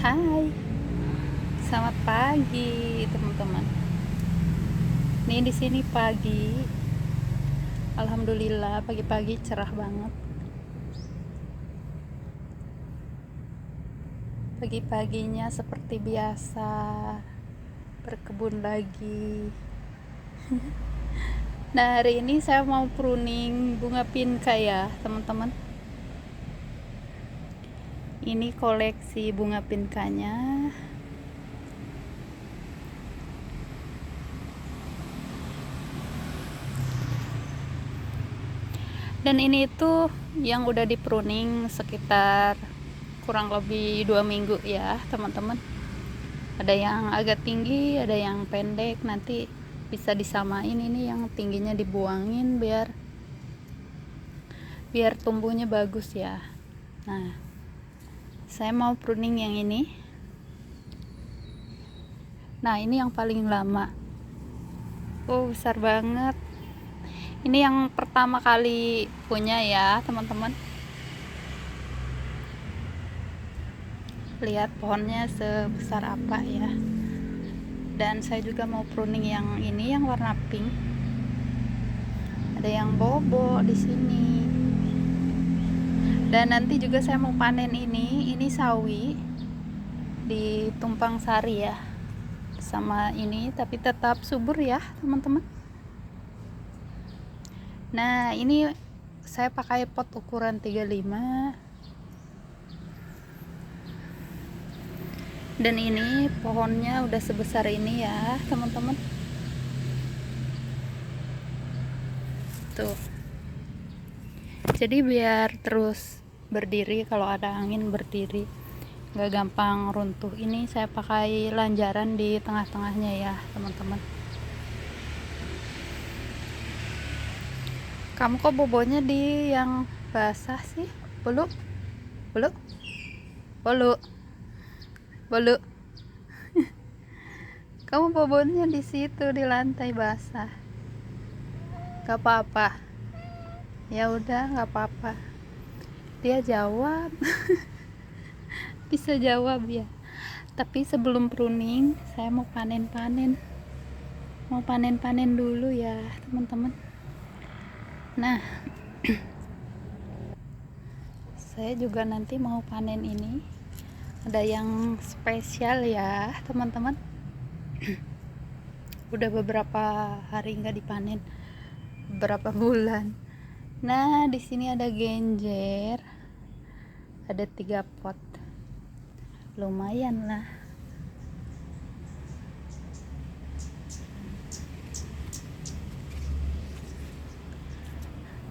Hai, selamat pagi teman-teman. Nih di sini pagi, alhamdulillah pagi-pagi cerah banget. Pagi-paginya seperti biasa, berkebun lagi. Nah hari ini saya mau pruning bunga pinka ya teman-teman. Ini koleksi bunga pinkanya. Dan ini itu yang udah di pruning sekitar kurang lebih 2 minggu ya teman-teman. Ada yang agak tinggi, ada yang pendek. Nanti bisa disamain, ini yang tingginya dibuangin biar tumbuhnya bagus ya. Nah, saya mau pruning yang ini. Nah, ini yang paling lama. Oh, besar banget. Ini yang pertama kali punya ya teman-teman. Lihat pohonnya sebesar apa ya. Dan saya juga mau pruning yang ini, yang warna pink. Ada yang bobo di sini. Dan nanti juga saya mau panen ini sawi di Tumpang Sari ya. Sama ini, tapi tetap subur ya teman-teman. Nah, ini saya pakai pot ukuran 35. Dan ini pohonnya udah sebesar ini ya teman-teman. Tuh. Jadi biar terus berdiri, kalau ada angin berdiri, nggak gampang runtuh. Ini saya pakai lanjaran di tengah-tengahnya ya teman-teman. Kamu kok bobonya di yang basah sih? Bolu, bolu, bolu, bolu. Kamu bobonya di situ, di lantai basah. Gak apa-apa. Ya udah, gak apa-apa. Dia jawab. Bisa jawab ya. Tapi sebelum pruning, saya mau panen-panen. Mau panen-panen dulu ya teman-teman. Nah, saya juga nanti mau panen ini. Ada yang spesial ya teman-teman. Udah beberapa hari nggak dipanen, beberapa bulan. Nah, di sini ada genjer, ada 3 pot, lumayan lah.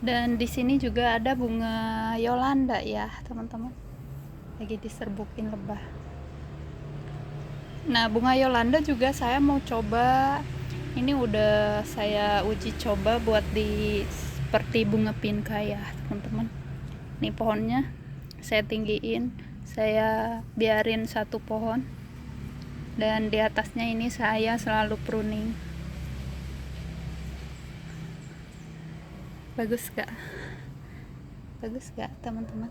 Dan di sini juga ada bunga Yolanda ya teman-teman, lagi diserbukin lebah. Nah, bunga Yolanda juga saya mau coba. Ini udah saya uji coba buat di seperti bunga pinka ya teman-teman. Ini pohonnya saya tinggiin, saya biarin satu pohon, dan di atasnya ini saya selalu pruning. Bagus gak? Bagus gak teman-teman?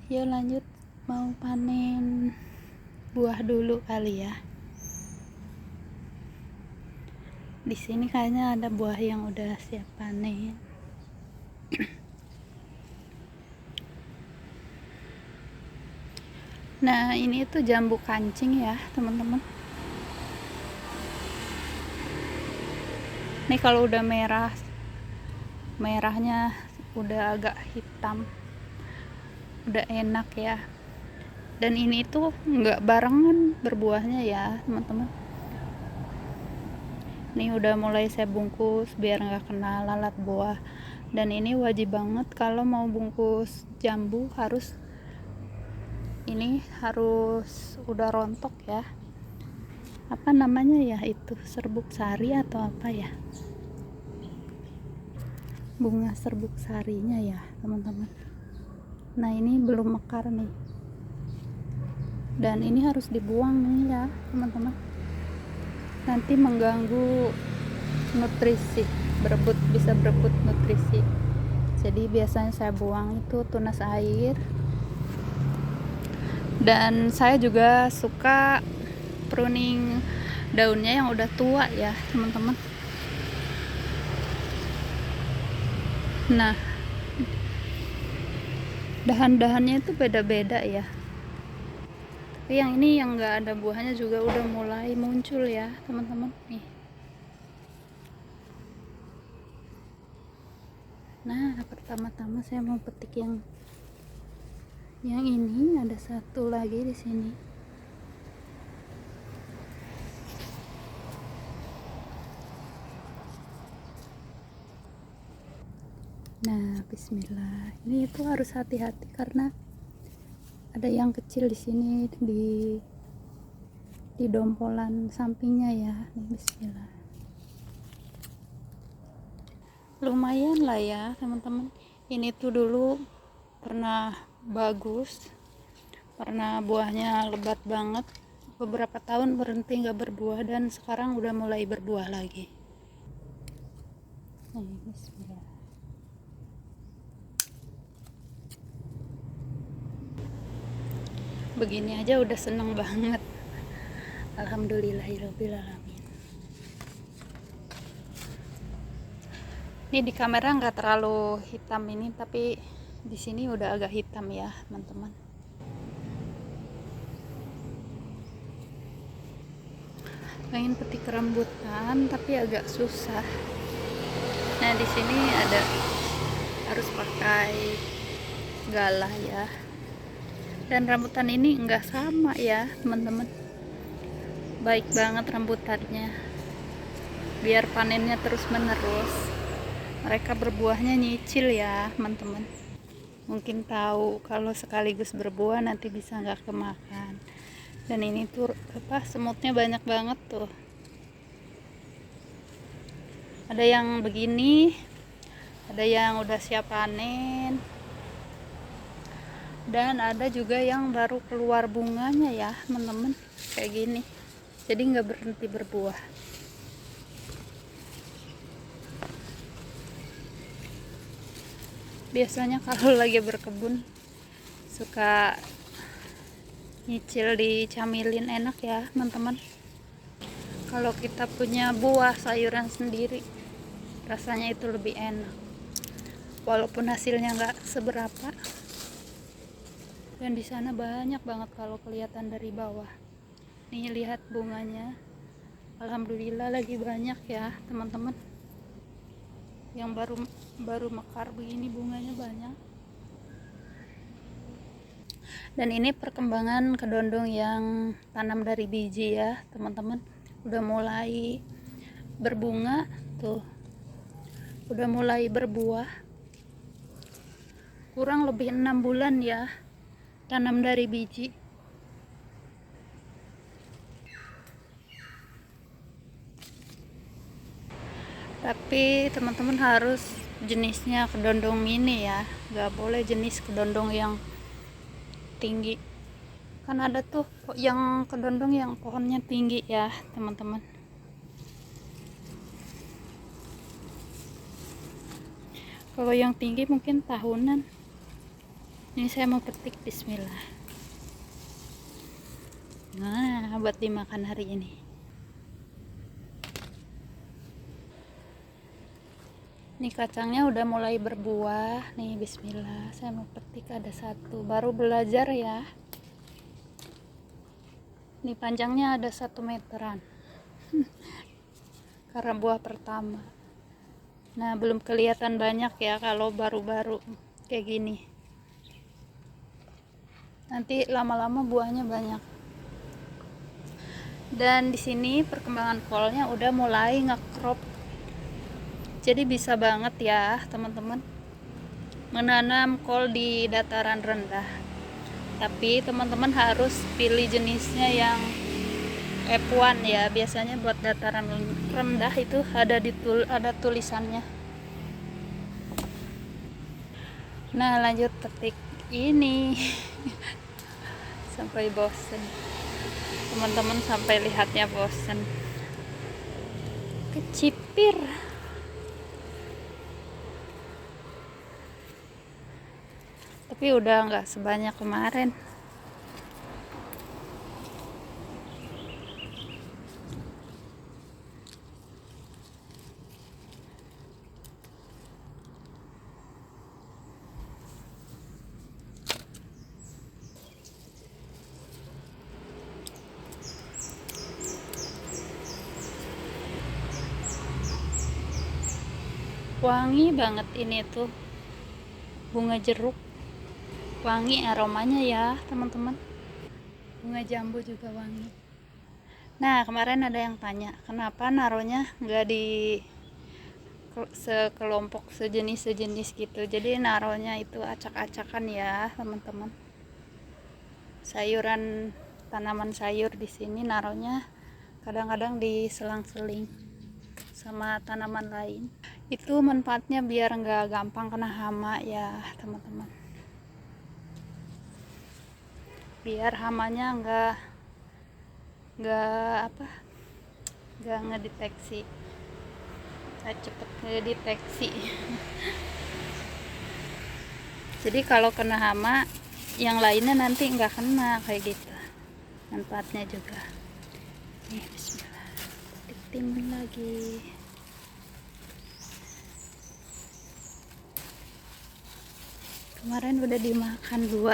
Yuk lanjut, mau panen buah dulu kali ya. Di sini kayaknya ada buah yang udah siap panen. Nah, ini tuh jambu kancing ya teman-teman. Ini kalau udah merah, merahnya udah agak hitam, udah enak ya. Dan ini tuh nggak barengan berbuahnya ya teman-teman. Ini udah mulai saya bungkus biar nggak kena lalat buah. Dan ini wajib banget kalau mau bungkus jambu, harus udah rontok ya. Apa namanya ya itu, serbuk sari atau apa ya, bunga serbuk sarinya ya teman-teman. Nah, ini belum mekar nih, dan ini harus dibuang nih ya teman-teman, nanti mengganggu nutrisi, bisa berebut nutrisi. Jadi biasanya saya buang itu tunas air Dan saya juga suka pruning daunnya yang udah tua ya teman-teman. Nah, dahan-dahannya itu beda-beda ya. Tapi yang ini yang nggak ada buahnya juga udah mulai muncul ya teman-teman nih. Nah, pertama-tama saya mau petik yang ini, ada satu lagi di sini. Nah, bismillah. Ini itu harus hati-hati karena ada yang kecil di sini di dompolan sampingnya ya. Nih, bismillah. Lumayan lah ya, teman-teman. Ini tuh dulu pernah bagus. Pernah buahnya lebat banget. Beberapa tahun berhenti nggak berbuah dan sekarang udah mulai berbuah lagi. Nih, bismillah. Begini aja udah seneng banget. Alhamdulillahirobbilalamin. Ini di kamera nggak terlalu hitam ini, tapi di sini udah agak hitam ya teman-teman. Pengen petik rambutan tapi agak susah. Nah, di sini ada harus pakai galah ya. Dan rambutan ini enggak sama ya teman-teman. Baik banget rambutannya, biar panennya terus menerus. Mereka berbuahnya nyicil ya teman-teman. Mungkin tahu kalau sekaligus berbuah nanti bisa nggak kemakan. Dan ini tuh semutnya banyak banget tuh. Ada yang begini, ada yang udah siap panen, dan ada juga yang baru keluar bunganya ya teman-teman, kayak gini. Jadi nggak berhenti berbuah. Biasanya kalau lagi berkebun suka nyicil dicamilin, enak ya teman-teman. Kalau kita punya buah sayuran sendiri rasanya itu lebih enak, walaupun hasilnya nggak seberapa. Dan di sana banyak banget kalau kelihatan dari bawah. Nih lihat bunganya, alhamdulillah lagi banyak ya teman-teman. Yang baru mekar begini bunganya banyak. Dan ini perkembangan kedondong yang tanam dari biji ya teman-teman. Udah mulai berbunga tuh, udah mulai berbuah. Kurang lebih 6 bulan ya tanam dari biji. Tapi teman-teman harus jenisnya kedondong ini ya, nggak boleh jenis kedondong yang tinggi. Kan ada tuh yang kedondong yang pohonnya tinggi ya teman-teman. Kalau yang tinggi mungkin tahunan. Ini saya mau petik, bismillah. Nah, buat dimakan hari ini. Ini kacangnya udah mulai berbuah. Nih, bismillah. Saya mau petik, ada satu. Baru belajar ya. Ini panjangnya ada 1 meteran. Karena buah pertama. Nah, belum kelihatan banyak ya kalau baru-baru kayak gini. Nanti lama-lama buahnya banyak. Dan di sini perkembangan kolnya udah mulai ngekrop. Jadi bisa banget ya teman-teman menanam kol di dataran rendah. Tapi teman-teman harus pilih jenisnya yang F1 ya. Biasanya buat dataran rendah itu ada tulisannya. Nah, lanjut petik ini. Sampai bosen teman-teman, sampai lihatnya bosen. Kecipir. Tapi udah nggak sebanyak kemarin. Wangi banget ini tuh bunga jeruk, wangi aromanya ya teman-teman. Bunga jambu juga wangi. Nah, kemarin ada yang tanya kenapa naruhnya nggak di sekelompok sejenis gitu. Jadi naruhnya itu acak-acakan ya teman-teman. Sayuran, tanaman sayur di sini naruhnya kadang-kadang di selang-seling sama tanaman lain. Itu manfaatnya biar nggak gampang kena hama ya teman-teman. Biar hamanya nggak ngedeteksi, cepet ngedeteksi. Jadi kalau kena hama yang lainnya nanti nggak kena kayak gitu. Manfaatnya juga. Nih, bismillah. Ditimbun lagi. Kemarin udah dimakan 2.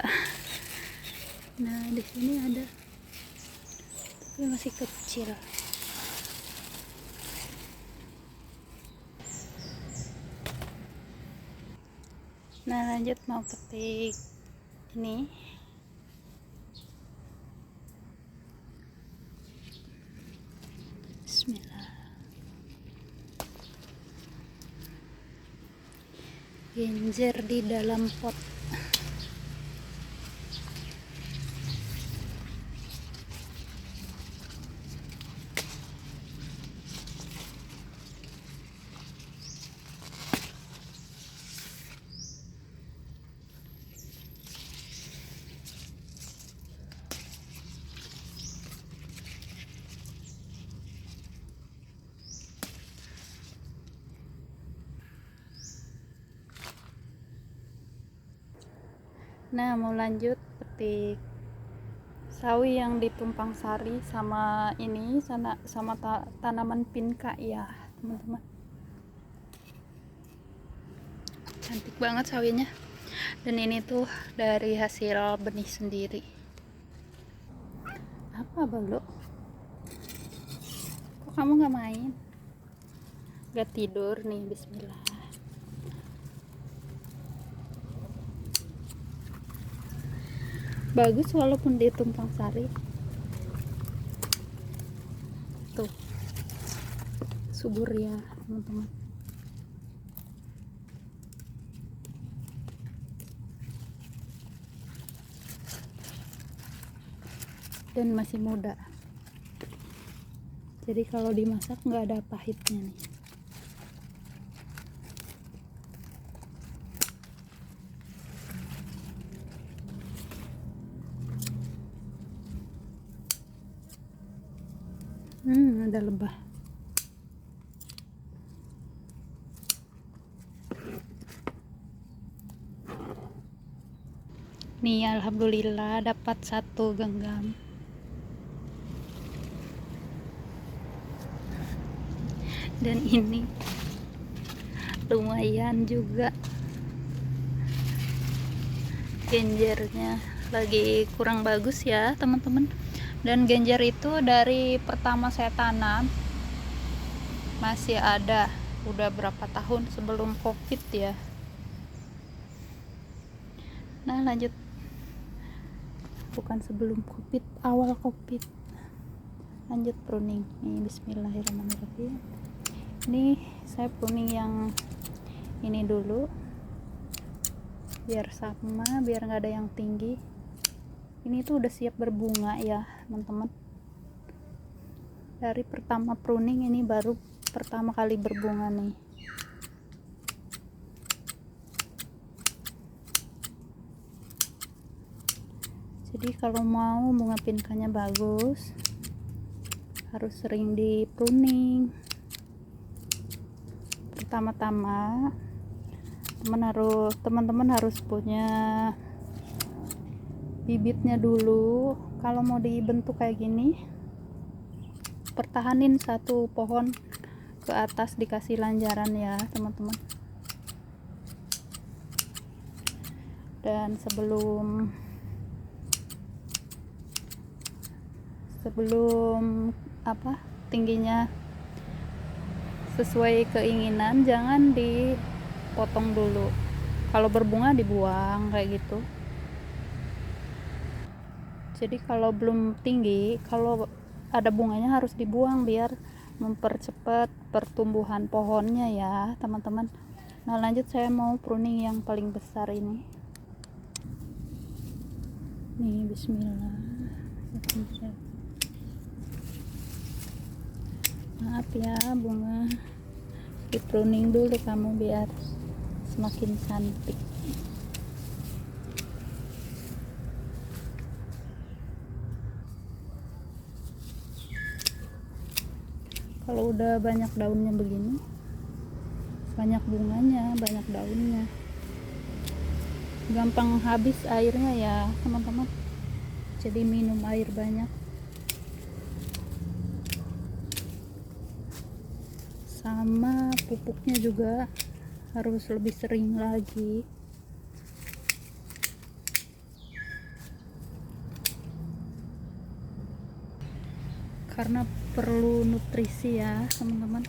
Nah, di sini ada, tapi masih kecil. Nah, lanjut mau petik ini. Bismillah. Genjer di dalam pot. Nah, mau lanjut petik sawi yang ditumpang sari sama ini sama tanaman pinka ya teman-teman. Cantik banget sawinya. Dan ini tuh dari hasil benih sendiri. Apa belum? Kok kamu nggak main? Gak tidur nih, bismillah. Bagus walaupun dia tumpang sari. Tuh, subur ya teman-teman. Dan masih muda. Jadi kalau dimasak nggak ada pahitnya nih. Ada lebah. Nih, alhamdulillah dapat 1 genggam. Dan ini lumayan juga. Genjernya lagi kurang bagus ya teman-teman. Dan genjer itu dari pertama saya tanam masih ada, udah berapa tahun sebelum covid ya. Nah, lanjut, bukan sebelum covid, awal covid. Lanjut pruning nih, bismillahirrahmanirrahim. Ini saya pruning yang ini dulu biar sama, biar nggak ada yang tinggi. Ini tuh udah siap berbunga ya teman-teman. Dari pertama pruning ini baru pertama kali berbunga nih. Jadi kalau mau bunga pinkanya bagus harus sering di pruning. Pertama-tama teman-teman harus punya bibitnya dulu. Kalau mau dibentuk kayak gini, pertahanin satu pohon ke atas, dikasih lanjaran ya teman-teman. Dan sebelum tingginya sesuai keinginan, jangan dipotong dulu. Kalau berbunga dibuang kayak gitu. Jadi kalau belum tinggi, kalau ada bunganya harus dibuang biar mempercepat pertumbuhan pohonnya ya teman-teman. Nah lanjut, saya mau pruning yang paling besar ini. Nih, bismillah. Maaf ya bunga, di pruning dulu kamu biar semakin cantik. Kalau udah banyak daunnya begini, banyak bunganya, banyak daunnya, gampang habis airnya ya teman-teman. Jadi minum air banyak, sama pupuknya juga harus lebih sering lagi. Karena perlu nutrisi ya teman-teman,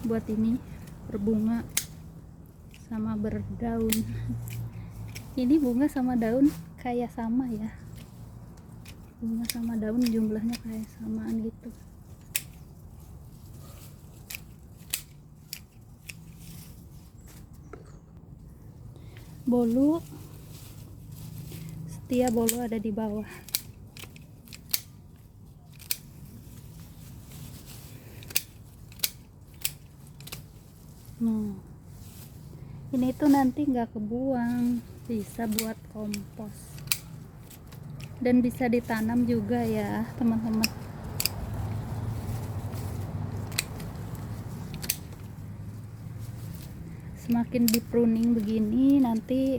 buat ini berbunga sama berdaun. Ini bunga sama daun kayak sama ya, bunga sama daun jumlahnya kayak samaan gitu. Bolu, setiap bolu ada di bawah. Nah, ini tuh nanti nggak kebuang, bisa buat kompos dan bisa ditanam juga ya teman-teman. Semakin di pruning begini nanti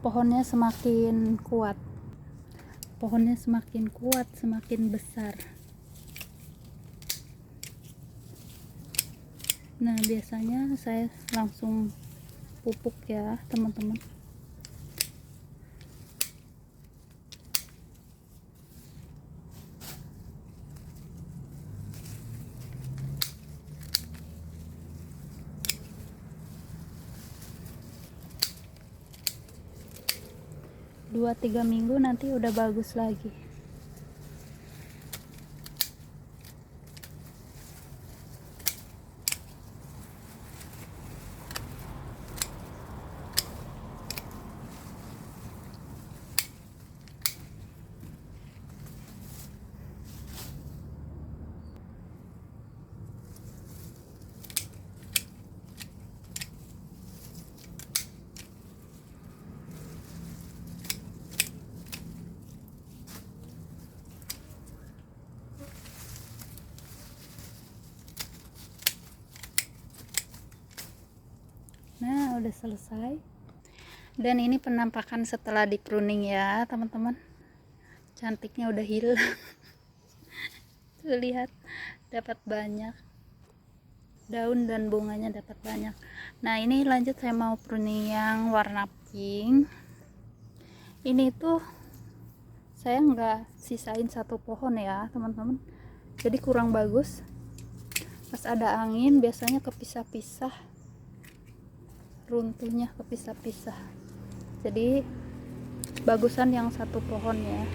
pohonnya semakin kuat, semakin besar. Nah biasanya saya langsung pupuk ya teman-teman. Dua 3 minggu nanti udah bagus lagi. Nah udah selesai, dan ini penampakan setelah di pruning ya teman-teman. Cantiknya udah hilang. Tuh lihat, dapat banyak daun dan bunganya, dapat banyak. Nah ini lanjut, saya mau pruning yang warna pink. Ini tuh saya nggak sisain satu pohon ya teman-teman, jadi kurang bagus. Pas ada angin biasanya kepisah-pisah, runtuhnya kepisah-pisah. Jadi bagusan yang satu pohon ya,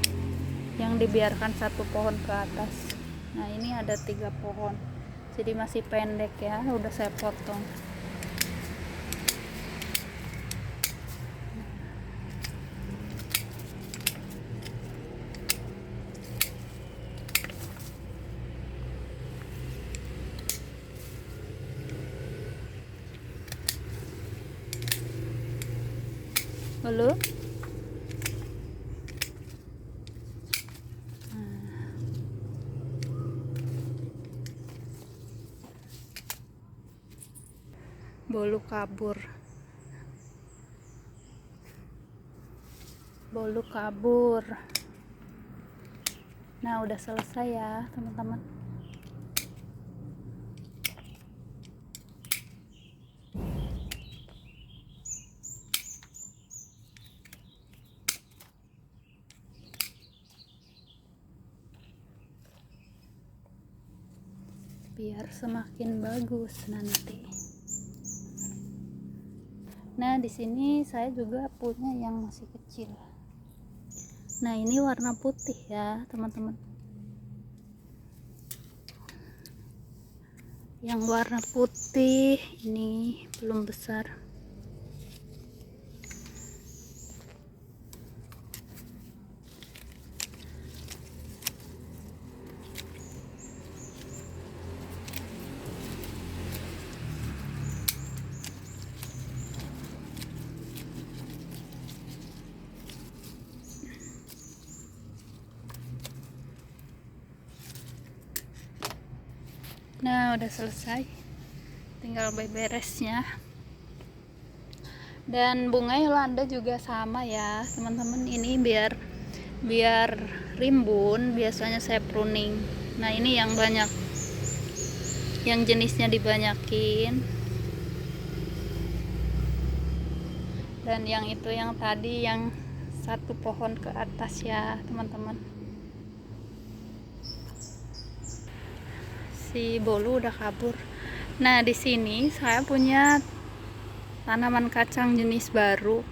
yang dibiarkan satu pohon ke atas. Nah ini ada 3 pohon, jadi masih pendek ya, udah saya potong. Lalu bolu kabur, nah udah selesai ya teman-teman. biar semakin bagus nanti. Nah, di sini saya juga punya yang masih kecil. Nah, ini warna putih ya, teman-teman. Yang warna putih ini belum besar. Nah, udah selesai, tinggal beberesnya. Dan bunga Yolanda juga sama ya, teman-teman. Ini biar rimbun, biasanya saya pruning. Nah, ini yang banyak, yang jenisnya dibanyakin. Dan yang itu yang tadi yang satu pohon ke atas ya, teman-teman. Si bolu udah kabur. Nah, di sini saya punya tanaman kacang jenis baru.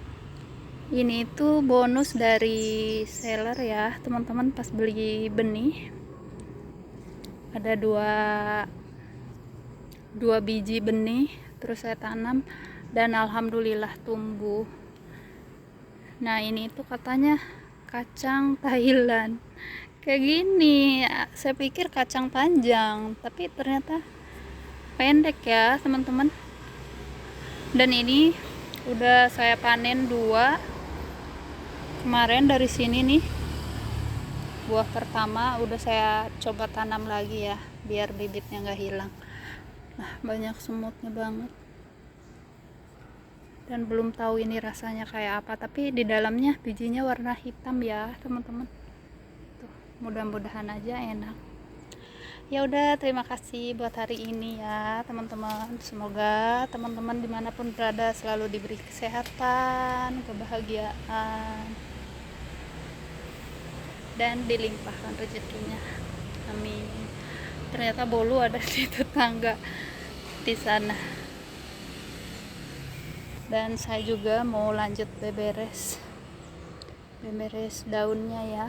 Ini itu bonus dari seller ya, teman-teman. Pas beli benih ada dua biji benih, terus saya tanam dan alhamdulillah tumbuh. Nah, ini itu katanya kacang Thailand kayak gini. Saya pikir kacang panjang, tapi ternyata pendek ya, teman-teman. Dan ini udah saya panen 2 kemarin dari sini nih. Buah pertama udah saya coba tanam lagi ya, biar bibitnya nggak hilang. Nah, banyak semutnya banget. Dan belum tahu ini rasanya kayak apa, tapi di dalamnya bijinya warna hitam ya, teman-teman. Mudah-mudahan aja enak. Ya udah, terima kasih buat hari ini ya, teman-teman. Semoga teman-teman dimanapun berada selalu diberi kesehatan, kebahagiaan, dan dilimpahkan rezekinya. Amin. Ternyata bolu ada di tetangga di sana. Dan saya juga mau lanjut beberes daunnya ya.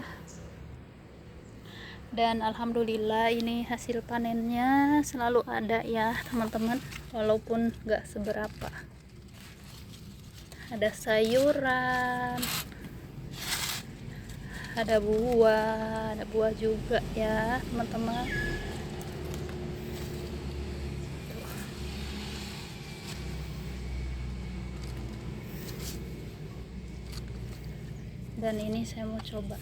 Dan alhamdulillah ini hasil panennya selalu ada ya, teman-teman, walaupun gak seberapa. Ada sayuran, ada buah juga ya, teman-teman. Dan ini saya mau coba,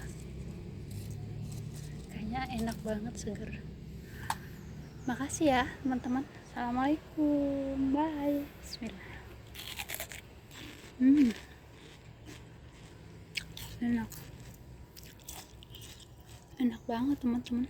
enak banget, seger. Makasih ya, teman-teman. Assalamualaikum, bye. Bismillah. Enak banget, teman-teman.